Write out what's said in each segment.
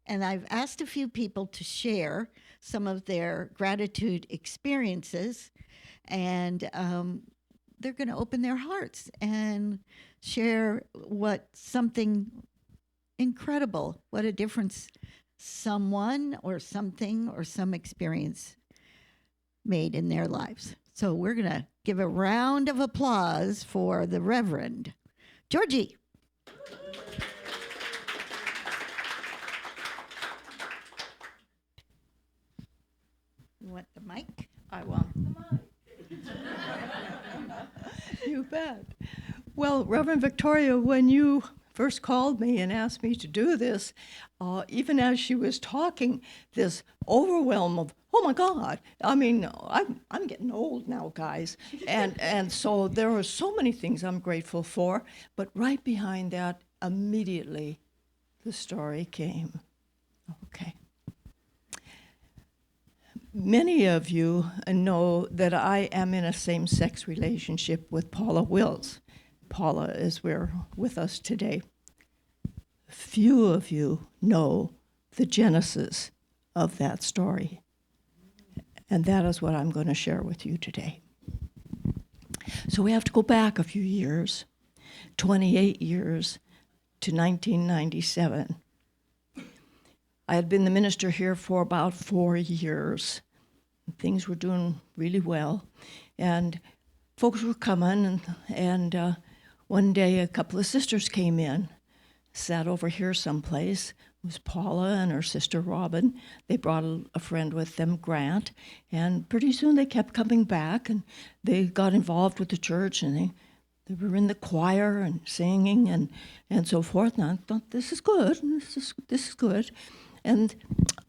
And I've asked a few people to share some of their gratitude experiences, and they're going to open their hearts and share what something incredible, what a difference someone or something or some experience made in their lives. So we're going to give a round of applause for the Reverend Georgie. You want the mic? I want the mic. You bet. Well, Reverend Victoria, when you first called me and asked me to do this, even as she was talking, this overwhelm of, oh my God, I mean, I'm getting old now, guys. And so there are so many things I'm grateful for, but right behind that, immediately, the story came. Okay. Many of you know that I am in a same-sex relationship with Paula Wills. Paula is with us today. Few of you know the genesis of that story, and that is what I'm going to share with you today. So we have to go back a few years, 28 years, to 1997. I had been the minister here for about 4 years. Things were doing really well, and folks were coming, and one day a couple of sisters came in, sat over here someplace. It was Paula and her sister Robin. They brought a friend with them, Grant, and pretty soon they kept coming back, and they got involved with the church, and they were in the choir and singing and so forth. And I thought, this is good, this is good. And,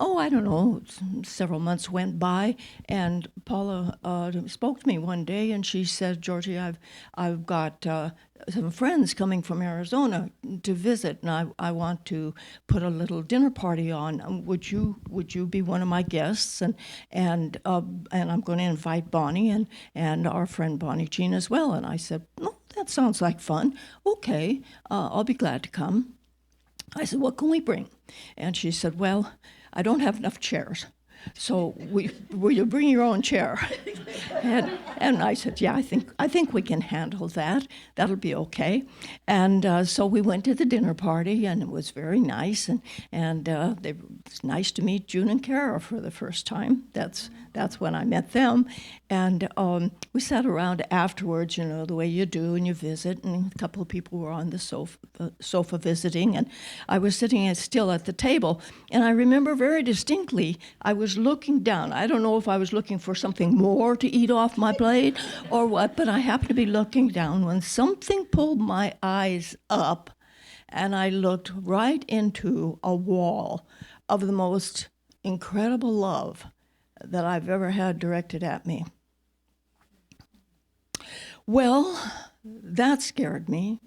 I don't know, several months went by, and Paula spoke to me one day, and she said, Georgie, I've got some friends coming from Arizona to visit, and I want to put a little dinner party on. Would you be one of my guests? And I'm going to invite Bonnie and our friend Bonnie Jean as well. And I said, no, that sounds like fun. Okay, I'll be glad to come. I said, what can we bring? And she said, well, I don't have enough chairs, so will you bring your own chair? And I said, yeah, I think we can handle that. That'll be okay. And so we went to the dinner party, and it was very nice. And it was nice to meet June and Kara for the first time. That's when I met them. And we sat around afterwards, the way you do, and you visit. And a couple of people were on the sofa visiting, and I was sitting still at the table. And I remember very distinctly, I was looking down. I don't know if I was looking for something more to eat off my plate or what, but I happened to be looking down when something pulled my eyes up, and I looked right into a wall of the most incredible love that I've ever had directed at me. Well, that scared me.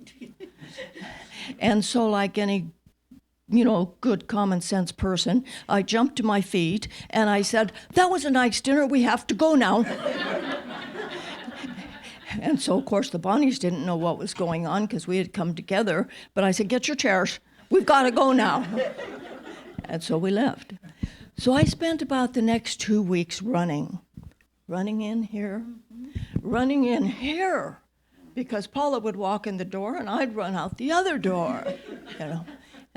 And so, like any good common sense person, I jumped to my feet and I said, that was a nice dinner, we have to go now. And so, of course, the Bonnies didn't know what was going on because we had come together, but I said, get your chairs, we've got to go now. And so we left. So I spent about the next 2 weeks running in here, running in here, because Paula would walk in the door and I'd run out the other door,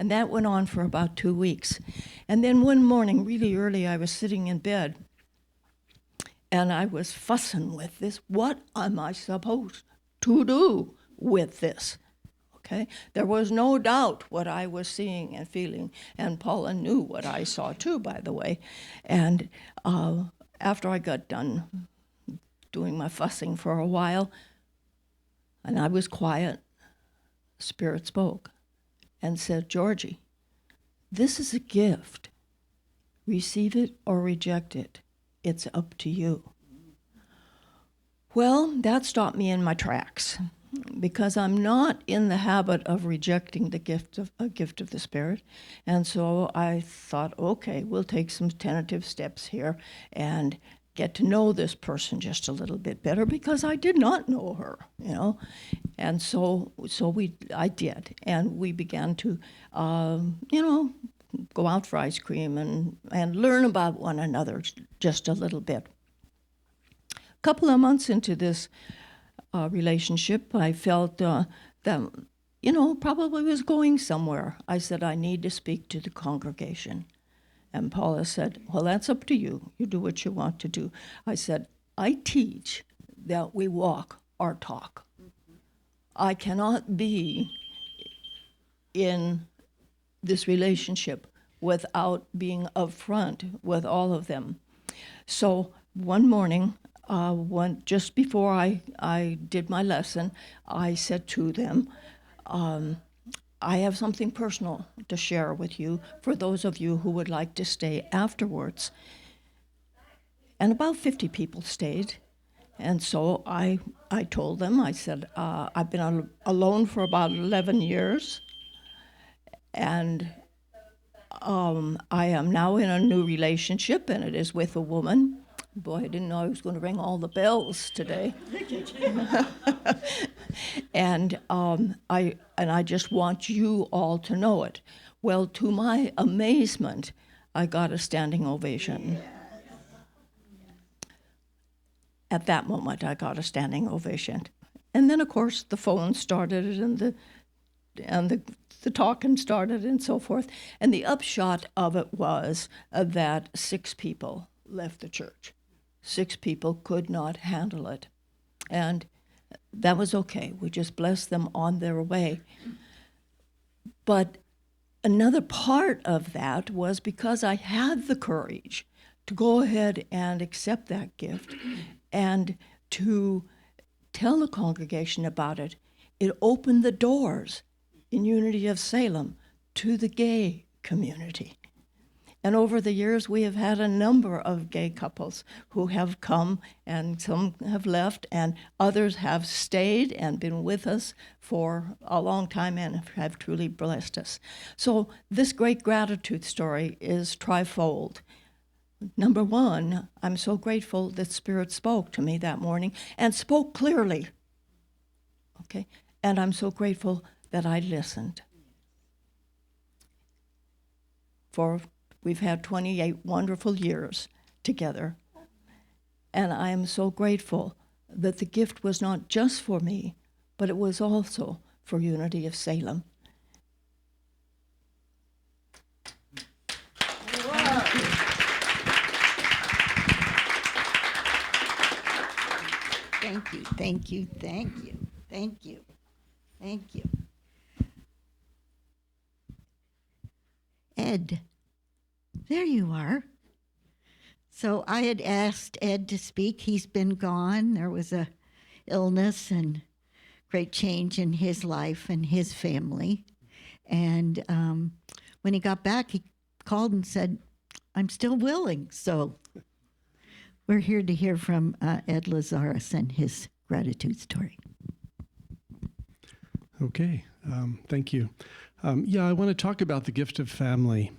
And that went on for about 2 weeks. And then one morning, really early, I was sitting in bed, and I was fussing with this. What am I supposed to do with this? Okay? There was no doubt what I was seeing and feeling, and Paula knew what I saw too, by the way. And after I got done doing my fussing for a while, and I was quiet, Spirit spoke and said, Georgie, this is a gift. Receive it or reject it. It's up to you. Well, that stopped me in my tracks, because I'm not in the habit of rejecting the gift of the Spirit. And so I thought, okay, we'll take some tentative steps here and get to know this person just a little bit better, because I did not know her, And so I did, and we began to, go out for ice cream and learn about one another just a little bit. A couple of months into this relationship, I felt that, probably was going somewhere. I said, I need to speak to the congregation. And Paula said, well, that's up to you. You do what you want to do. I said, I teach that we walk our talk. I cannot be in this relationship without being upfront with all of them. So one morning, just before I did my lesson, I said to them, I have something personal to share with you for those of you who would like to stay afterwards. And about 50 people stayed. And so I told them, I said, I've been alone for about 11 years. And I am now in a new relationship, and it is with a woman. Boy, I didn't know I was going to ring all the bells today. And I just want you all to know it. Well, to my amazement, I got a standing ovation. At that moment, I got a standing ovation. And then, of course, the phone started, and the talking started, and so forth. And the upshot of it was that 6 people left the church. 6 people could not handle it. And that was okay. We just blessed them on their way. But another part of that was because I had the courage to go ahead and accept that gift and to tell the congregation about it. It opened the doors in Unity of Salem to the gay community. And over the years, we have had a number of gay couples who have come, and some have left, and others have stayed and been with us for a long time and have truly blessed us. So this great gratitude story is trifold. Number one, I'm so grateful that Spirit spoke to me that morning and spoke clearly. Okay? And I'm so grateful that I listened. We've had 28 wonderful years together. And I am so grateful that the gift was not just for me, but it was also for Unity of Salem. Thank you, thank you, thank you, thank you, thank you. Ed, there you are. So I had asked Ed to speak. He's been gone. There was a illness and great change in his life and his family. And when he got back, he called and said, I'm still willing. So we're here to hear from Ed Lazarus and his gratitude story. Okay, thank you. I want to talk about the gift of family.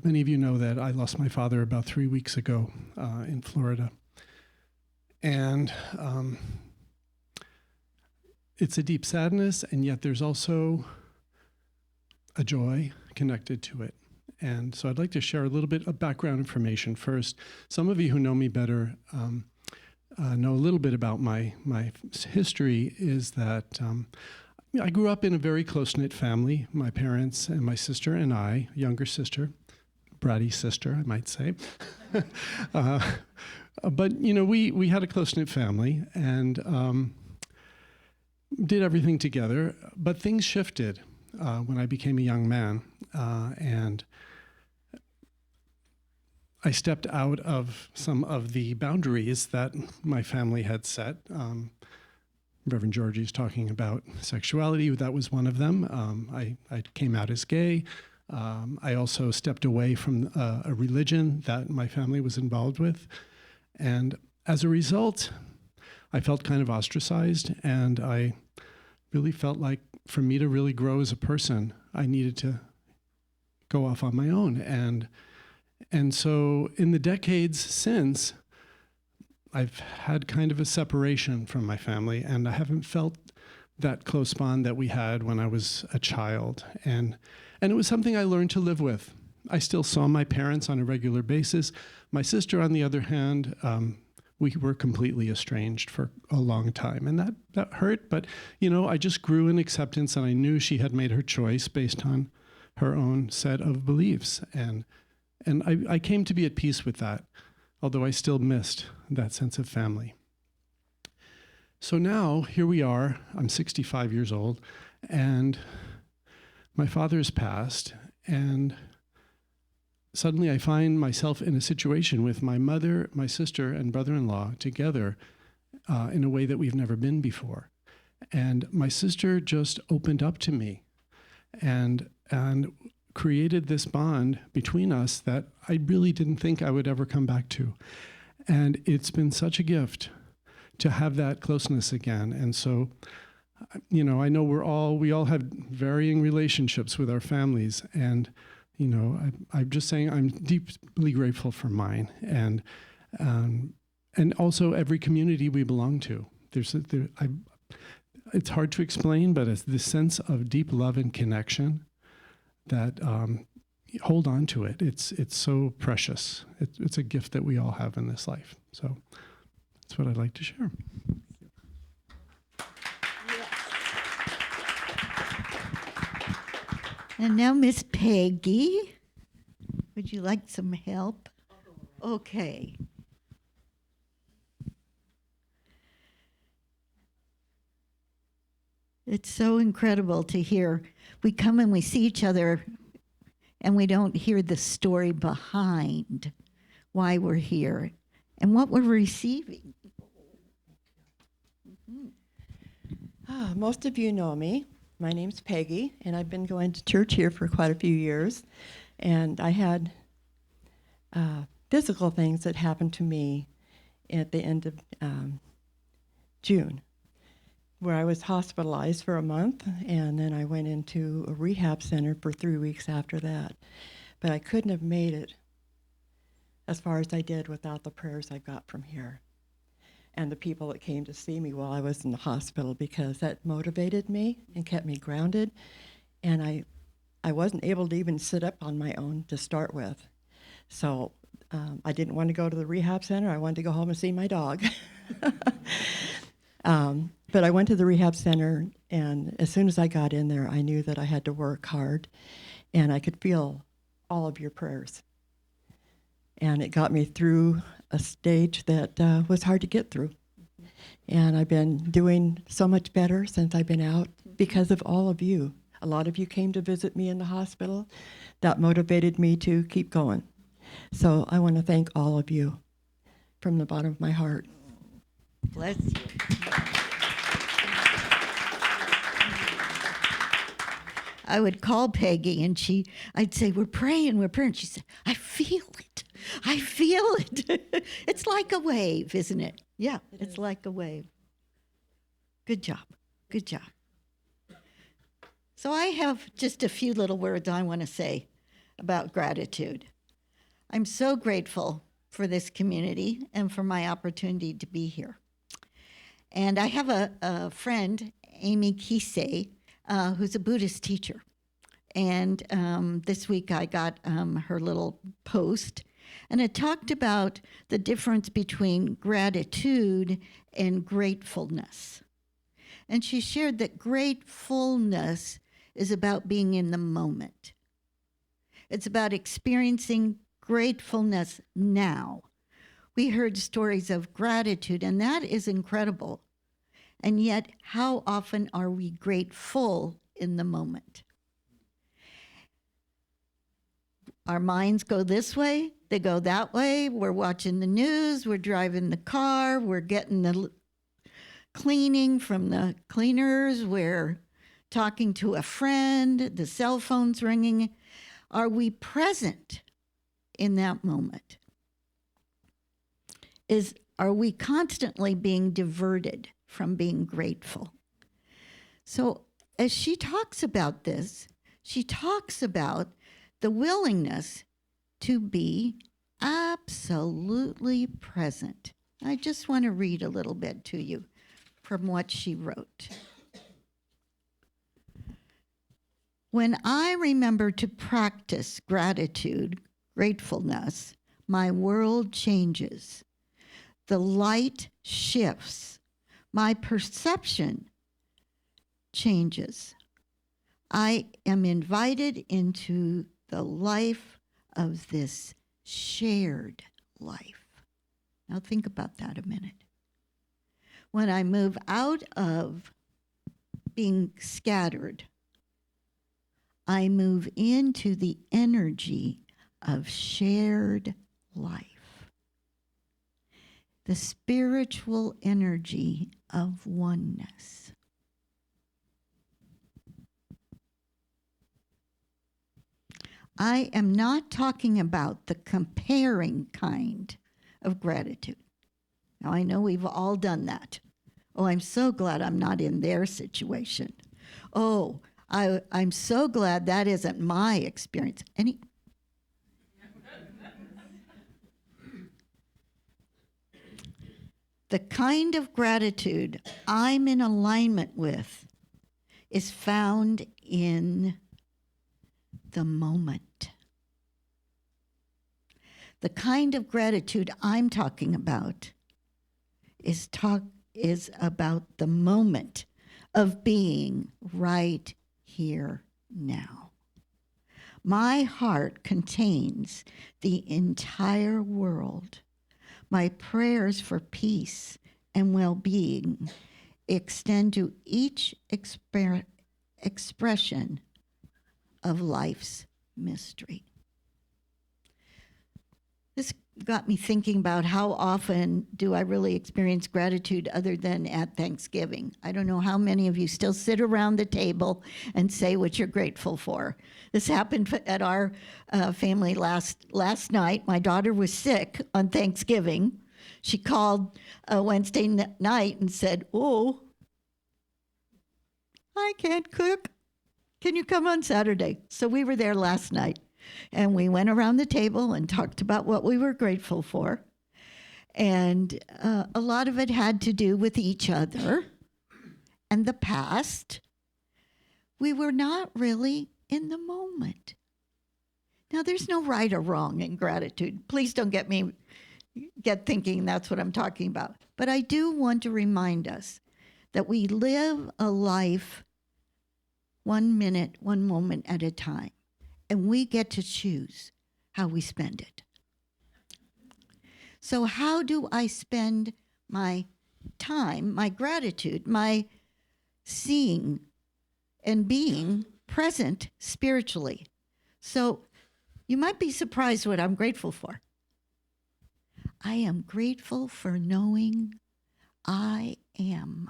Many of you know that I lost my father about 3 weeks ago in Florida. And it's a deep sadness, and yet there's also a joy connected to it. And so I'd like to share a little bit of background information first. Some of you who know me better know a little bit about my history is that I grew up in a very close-knit family. My parents and my sister and I, younger sister, bratty sister, I might say. But, we had a close-knit family and did everything together. But things shifted when I became a young man. And I stepped out of some of the boundaries that my family had set. Reverend Georgie is talking about sexuality. That was one of them. I came out as gay. I also stepped away from a religion that my family was involved with. And as a result, I felt kind of ostracized, and I really felt like for me to really grow as a person, I needed to go off on my own. And so in the decades since, I've had kind of a separation from my family, and I haven't felt that close bond that we had when I was a child. And And it was something I learned to live with. I still saw my parents on a regular basis. My sister, on the other hand, we were completely estranged for a long time. And that hurt, but, I just grew in acceptance, and I knew she had made her choice based on her own set of beliefs. And I came to be at peace with that, although I still missed that sense of family. So now, here we are. I'm 65 years old, and my father has passed, and suddenly I find myself in a situation with my mother, my sister, and brother-in-law together in a way that we've never been before. And my sister just opened up to me and created this bond between us that I really didn't think I would ever come back to. And it's been such a gift to have that closeness again. And so, I know we all have varying relationships with our families, and I'm just saying I'm deeply grateful for mine, and also every community we belong to. It's hard to explain, but it's this sense of deep love and connection that hold on to it. It's so precious. It's a gift that we all have in this life. So that's what I'd like to share. And now, Miss Peggy, would you like some help? Okay. It's so incredible to hear. We come and we see each other, and we don't hear the story behind why we're here and what we're receiving. Most of you know me. My name's Peggy, and I've been going to church here for quite a few years. And I had physical things that happened to me at the end of June, where I was hospitalized for a month, and then I went into a rehab center for 3 weeks after that. But I couldn't have made it as far as I did without the prayers I got from here and the people that came to see me while I was in the hospital, because that motivated me and kept me grounded. And I wasn't able to even sit up on my own to start with. So I didn't want to go to the rehab center. I wanted to go home and see my dog. But I went to the rehab center, and as soon as I got in there, I knew that I had to work hard, and I could feel all of your prayers. And it got me through a stage that was hard to get through. And I've been doing so much better since I've been out because of all of you. A lot of you came to visit me in the hospital. That motivated me to keep going. So I want to thank all of you from the bottom of my heart. Bless you. I would call Peggy, and I'd say, we're praying. She said, I feel it. It's like a wave, isn't it? Yeah, it's like a wave. Good job. So I have just a few little words I want to say about gratitude. I'm so grateful for this community and for my opportunity to be here. And I have a friend, Amy Kisei, who's a Buddhist teacher. And this week I got her little post, and it talked about the difference between gratitude and gratefulness. And she shared that gratefulness is about being in the moment. It's about experiencing gratefulness now. We heard stories of gratitude, and that is incredible. And yet, how often are we grateful in the moment? Our minds go this way, they go that way. We're watching the news, we're driving the car, we're getting the cleaning from the cleaners, we're talking to a friend, the cell phone's ringing. Are we present in that moment? Are we constantly being diverted from being grateful? So as she talks about this, she talks about the willingness to be absolutely present. I just want to read a little bit to you from what she wrote. When I remember to practice gratitude, gratefulness, my world changes. The light shifts. My perception changes. I am invited into the life of this shared life. Now think about that a minute. When I move out of being scattered, I move into the energy of shared life, the spiritual energy of oneness. I am not talking about the comparing kind of gratitude. Now, I know we've all done that. Oh, I'm so glad I'm not in their situation. Oh, I'm so glad that isn't my experience. The kind of gratitude I'm in alignment with is found in the moment. The kind of gratitude I'm talking about is about the moment of being right here now. My heart contains the entire world. My prayers for peace and well-being extend to each expression of life's mystery. This got me thinking about how often do I really experience gratitude other than at Thanksgiving. I don't know how many of you still sit around the table and say what you're grateful for. This happened at our family last night. My daughter was sick on Thanksgiving. She called Wednesday night and said, "Oh, I can't cook. Can you come on Saturday?" So we were there last night. And we went around the table and talked about what we were grateful for. And a lot of it had to do with each other and the past. We were not really in the moment. Now, there's no right or wrong in gratitude. Please don't get thinking that's what I'm talking about. But I do want to remind us that we live a life 1 minute, 1 moment at a time. And we get to choose how we spend it. So how do I spend my time, my gratitude, my seeing and being present spiritually? So you might be surprised what I'm grateful for. I am grateful for knowing I am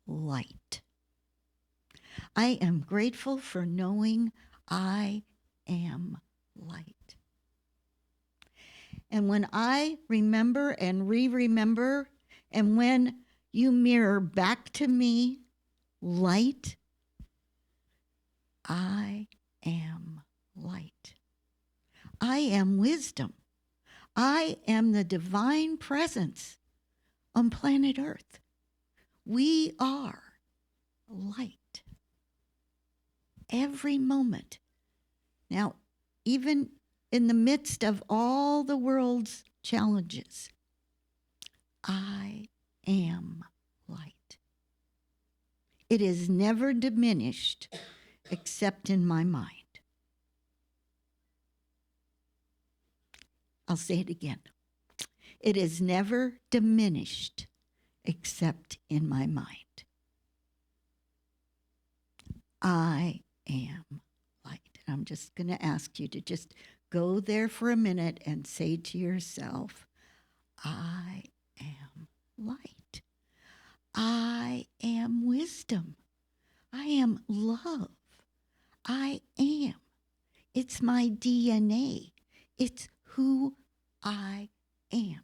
light. I am grateful for knowing I am light. And when I remember and re-remember, and when you mirror back to me light, I am light. I am wisdom. I am the divine presence on planet Earth. We are light. Every moment. Now, even in the midst of all the world's challenges, I am light. It is never diminished except in my mind. I'll say it again. It is never diminished except in my mind. I am light. And I'm just going to ask you to just go there for a minute and say to yourself, I am light. I am wisdom. I am love. I am. It's my DNA. It's who I am.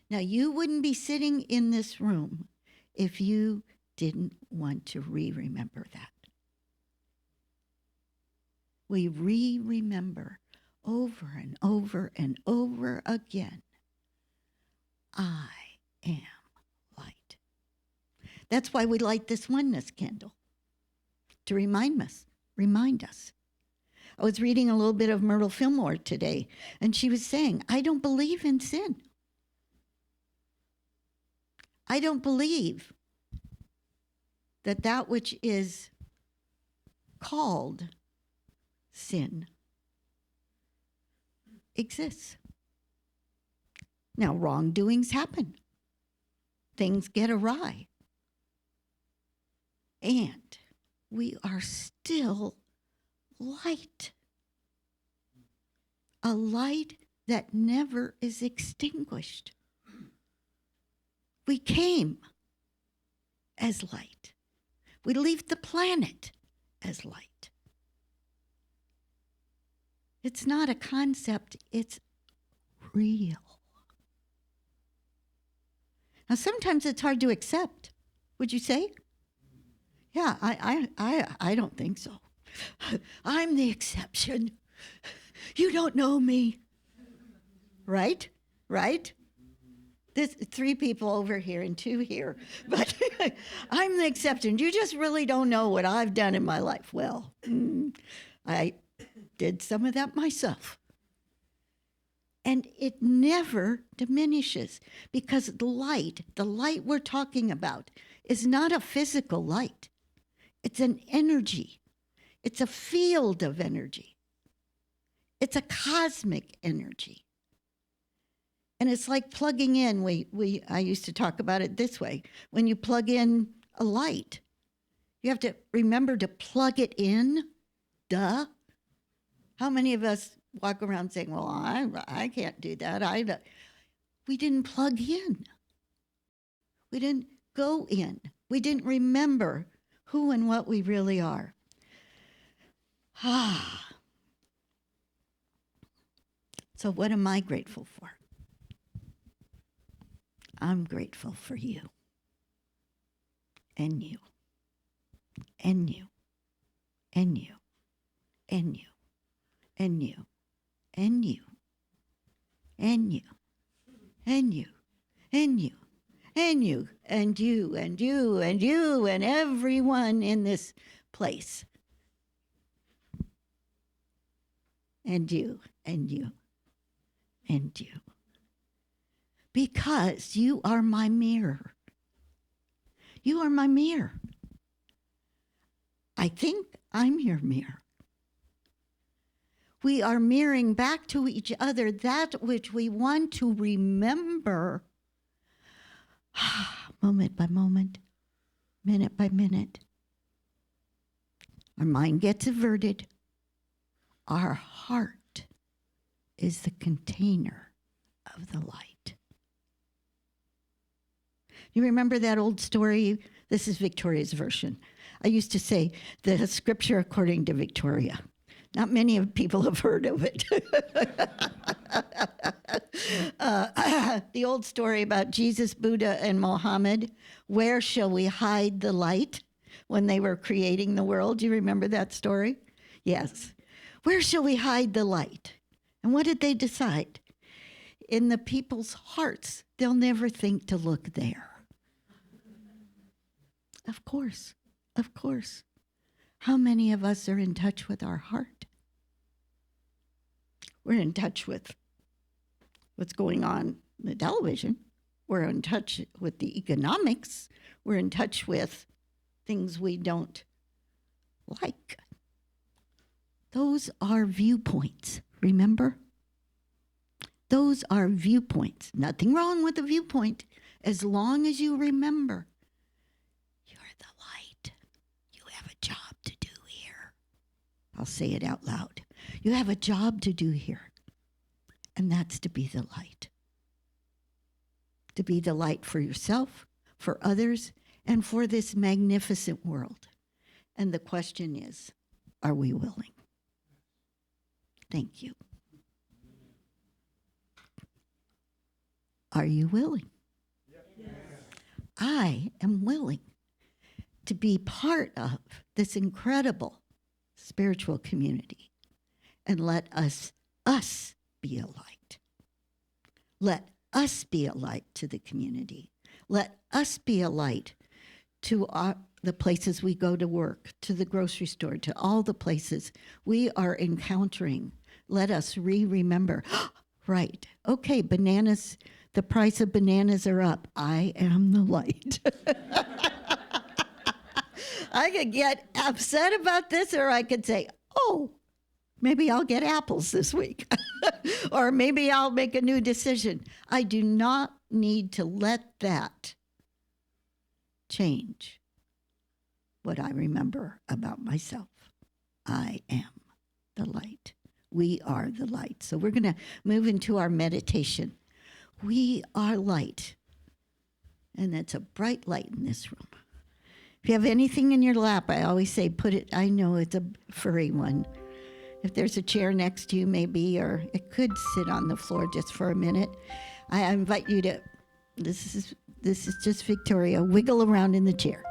Now, you wouldn't be sitting in this room if you didn't want to remember that. We remember over and over and over again, I am light. That's why we light this oneness candle, to remind us remind us. I was reading a little bit of Myrtle Fillmore today, and she was saying, I don't believe in sin. I don't believe that that which is called sin exists. Now, wrongdoings happen. Things get awry. And we are still light. A light that never is extinguished. We came as light. We leave the planet as light. It's not a concept, it's real. Now, sometimes it's hard to accept. Would you say? Yeah, I don't think so. I'm the exception. You don't know me. Right? Right? There's 3 people over here and 2 here. But I'm the exception. You just really don't know what I've done in my life. Well, I did some of that myself. And it never diminishes because the light we're talking about, is not a physical light. It's an energy. It's a field of energy. It's a cosmic energy. And it's like plugging in. I used to talk about it this way. When you plug in a light, you have to remember to plug it in. Duh. How many of us walk around saying, well, I can't do that. We didn't plug in. We didn't go in. We didn't remember who and what we really are. So what am I grateful for? I'm grateful for you. And you. And you. And you. And you. And you. And you. And you. And you. And you. And you. And you. And you. And you. And everyone in this place. And you. And you. And you. Because you are my mirror. You are my mirror. I think I'm your mirror. We are mirroring back to each other that which we want to remember moment by moment, minute by minute. Our mind gets averted. Our heart is the container of the light. You remember that old story? This is Victoria's version. I used to say the scripture according to Victoria. Not many of people have heard of it. The old story about Jesus, Buddha, and Mohammed. Where shall we hide the light? When they were creating the world. Do you remember that story? Yes. Where shall we hide the light? And what did they decide? In the people's hearts. They'll never think to look there. Of course. Of course. How many of us are in touch with our heart? We're in touch with what's going on in the television. We're in touch with the economics. We're in touch with things we don't like. Those are viewpoints, remember? Those are viewpoints. Nothing wrong with a viewpoint as long as you remember. You're the light. You have a job to do here. I'll say it out loud. You have a job to do here, and that's to be the light. To be the light for yourself, for others, and for this magnificent world. And the question is, are we willing? Thank you. Are you willing? Yes. I am willing to be part of this incredible spiritual community. And let us be a light. Let us be a light to the community. Let us be a light to the places we go to work, to the grocery store, to all the places we are encountering. Let us remember. Right. Okay, bananas, the price of bananas are up. I am the light. I could get upset about this, or I could say, oh, maybe I'll get apples this week. Or maybe I'll make a new decision. I do not need to let that change what I remember about myself. I am the light. We are the light. So we're going to move into our meditation. We are light. And it's a bright light in this room. If you have anything in your lap, I always say put it, I know it's a furry one. If there's a chair next to you, maybe, or it could sit on the floor just for a minute. I invite you to, this is just Victoria, wiggle around in the chair.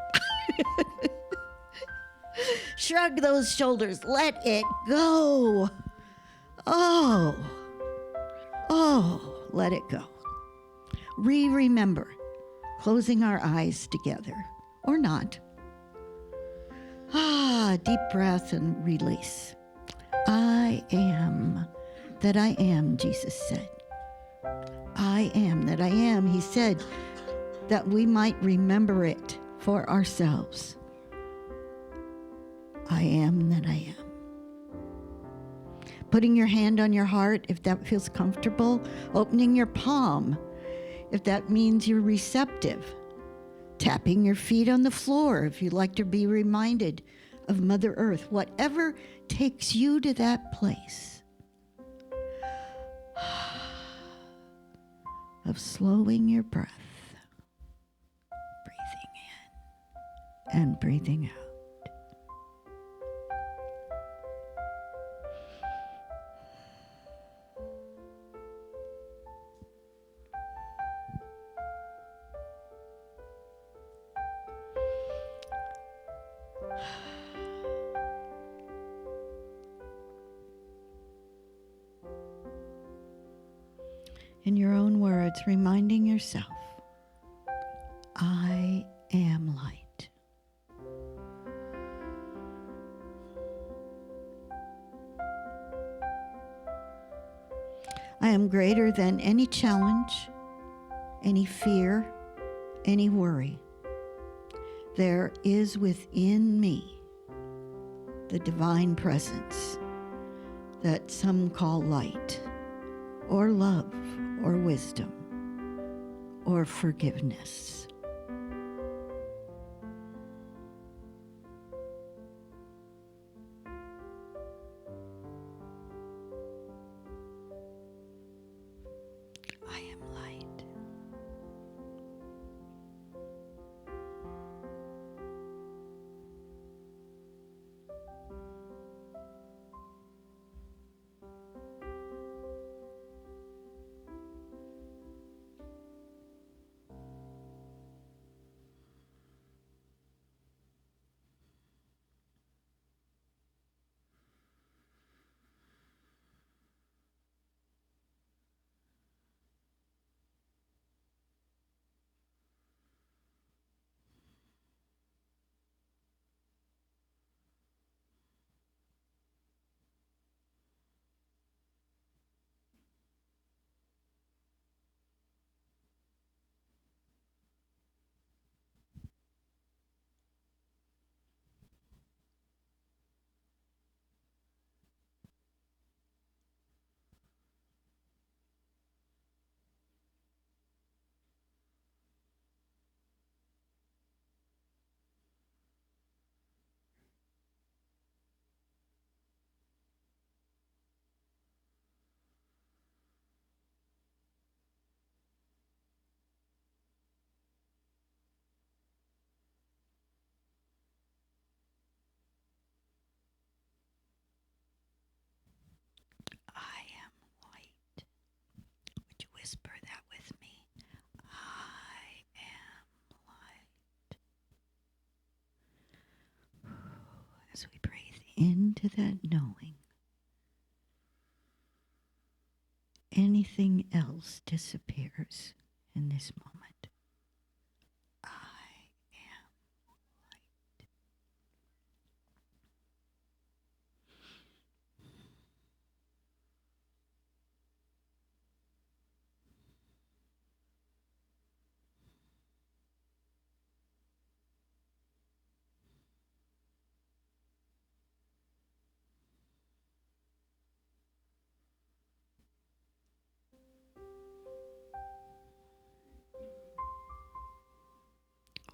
Shrug those shoulders. Let it go. Oh, let it go. Remember, closing our eyes together, or not. Deep breath and release. I am that I am, Jesus said. I am that I am, he said, that we might remember it for ourselves. I am that I am. Putting your hand on your heart, if that feels comfortable. Opening your palm, if that means you're receptive. Tapping your feet on the floor, if you'd like to be reminded of Mother Earth. Whatever takes you to that place of slowing your breath, breathing in and breathing out. In your own words, reminding yourself, I am light. I am greater than any challenge, any fear, any worry. There is within me the divine presence that some call light, or love, or wisdom, or forgiveness. I am light. I am light. Would you whisper that with me? I am light. As we breathe into that knowing, anything else disappears in this moment. I am light.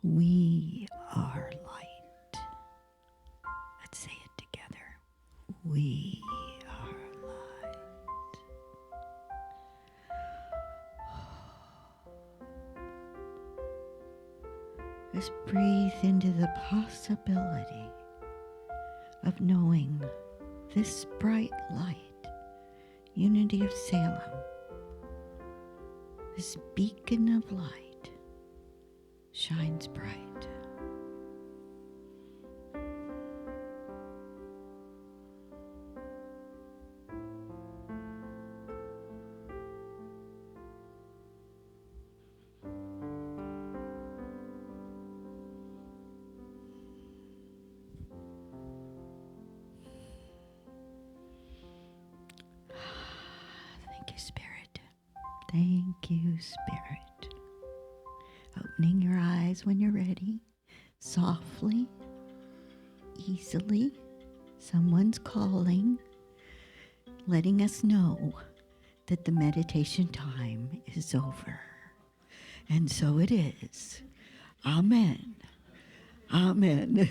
We are light. Let's say it together. We are light. Just breathe into the possibility of knowing this bright light, Unity of Salem, this beacon of light, shines bright. Thank you, Spirit. Thank you, Spirit. Opening your eyes when you're ready, softly, easily. Someone's calling, letting us know that the meditation time is over. And so it is. Amen. Amen.